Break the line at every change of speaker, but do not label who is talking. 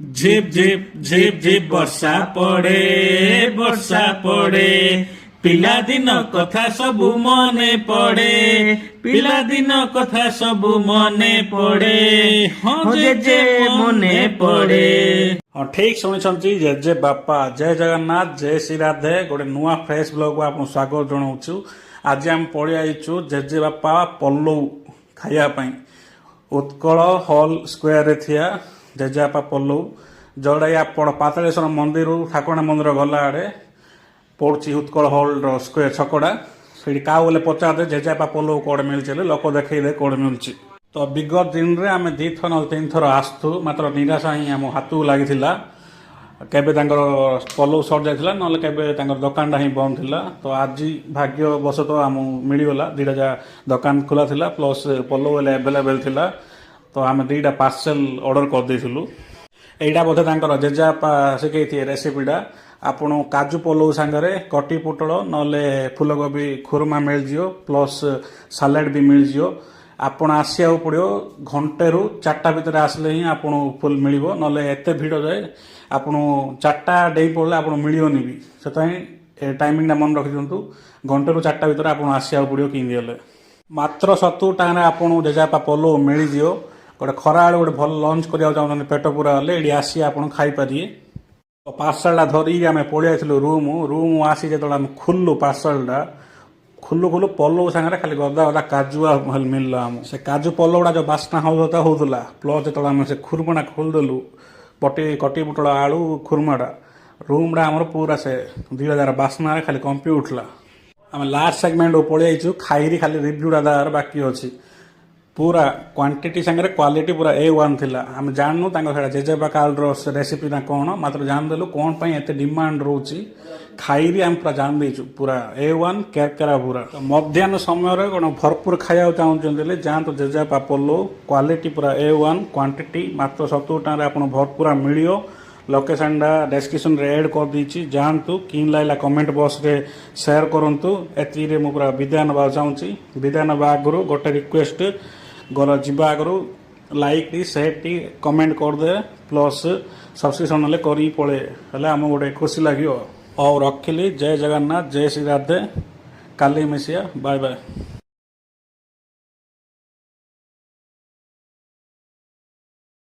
Zip zip zip zip वर्षा पड़े पिलादिन कथा सबु मने पड़े पिलादिन कथा सबु मने पड़े हाँ जेजे मने पड़े। हाँ ठीक शुणी जेजे बापा जय जगन्नाथ जय श्री राधे गोटे नुआ फ्रेश ब्लॉग को आपको स्वागत जनाऊँ। आज आम पड़े आईचु जेजे बापा पल्लू खाइबापी उत्कल हॉल स्क्वायर रे थिया जेजेबापा पल्लू जोड़ा आपण पातालेश्वर मंदिर ठाकुराणी मंदिर गला आड़े पड़ी उत्कल हॉल स्क्वायर छकड़ा से क्या बोले पचारे जेजेबापा पल्लू कौड़े मिलचे लोक देखे कौड़े मिलूँ। तो विगत दिन में आम दी थर न तीन थर आसतु मात्र निराशा ही आम हाथ को लगी केबे पल्लू सर जाता ना केबे दुकान ही बंद थिला। तो आज भाग्यवशत आम मिलगला दीटा जा दुकान खोला थिला प्लस पल्लू एवेलेबल थिला। तो आम दीटा पार्सल ऑर्डर कर देइथिलु। एटा बोधे जेजेबापा शिखई रेसिपीटा आपन काजू पल्लू सांगरे कटी पोटल नले फूलकोबी खुरमा मिल जियो प्लस सालाड भी मिल जियो। आपण आसिया पड़ो घंटे रु 4टा भितर आसले ही आपन फुल मिलिबो नले एते भिड़ जाए आपन 4टा डेई पड़ले आपन मिलियोनी भी से टाइमिंगटा मन रखि दियंतु। घंटे रु 4टा भितर आपन आसिया पड़ो किनि देले मात्र 70 टाका रे आपन जेजेबापा पल्लू मिल जियो। गोटे खरा गोटे भल लंच करिया चाहते पेट पूरा हेल्ले ये आसी आप खाईपारे। तो पार्सलटा धरिकी आम पलि रूम आसी जो आम खुल्लु पार्सलटा खुल्लु खुल्लु पल्लू सागर खाली गदा गदा काजू मिलला आम से काजू पल्लूटा जो बास्ना होता प्लस जो आम से खुरमाटा खोलदेलु पटी कटी पुटल आलू खुरमाटा रूमटा आमर पूरा से 2000 बास्ना खाली कंपी उठला। आम लास्ट सेगमेंट पलि आईचु खाई खाली रिव्यूटा दार बाकी अच्छी पूरा क्वांटिटी सांगे क्वालिटी पूरा A1 थिला। आम जानू जेजेबापा कालर रेसिपी ना कौन मात्र जानदेलु कौन पाई एते डिमांड रोची खाई आम पूरा जान देचु पूरा A1 केरकेरा पूरा। तो मध्याह्न समय कौन भरपूर खाया चाहते जातु जेजेबापा पल्लू क्वालिटी पूरा A1 क्वांटिटी मात्र 70 टाँह आप भरपूरा मिलियो। लोकेशनटा डेस्क्रिप्शन रे ऐड कर दीची जानतु किन लाइला कमेंट बॉक्स रे शेयर करंतु। एति मु पूरा विदाय नबा चाहूँगी। विदाय नबा आगु गोटे रिक्वेस्ट घर जीवा आगु like T share T comment करदे प्लस सब्सक्रिप्शन ना करी पड़े हेल्ले आम गोटे खुशी लगे। और रखिली जय जगन्नाथ जय श्री राधे काली मिसिया बाय बाय।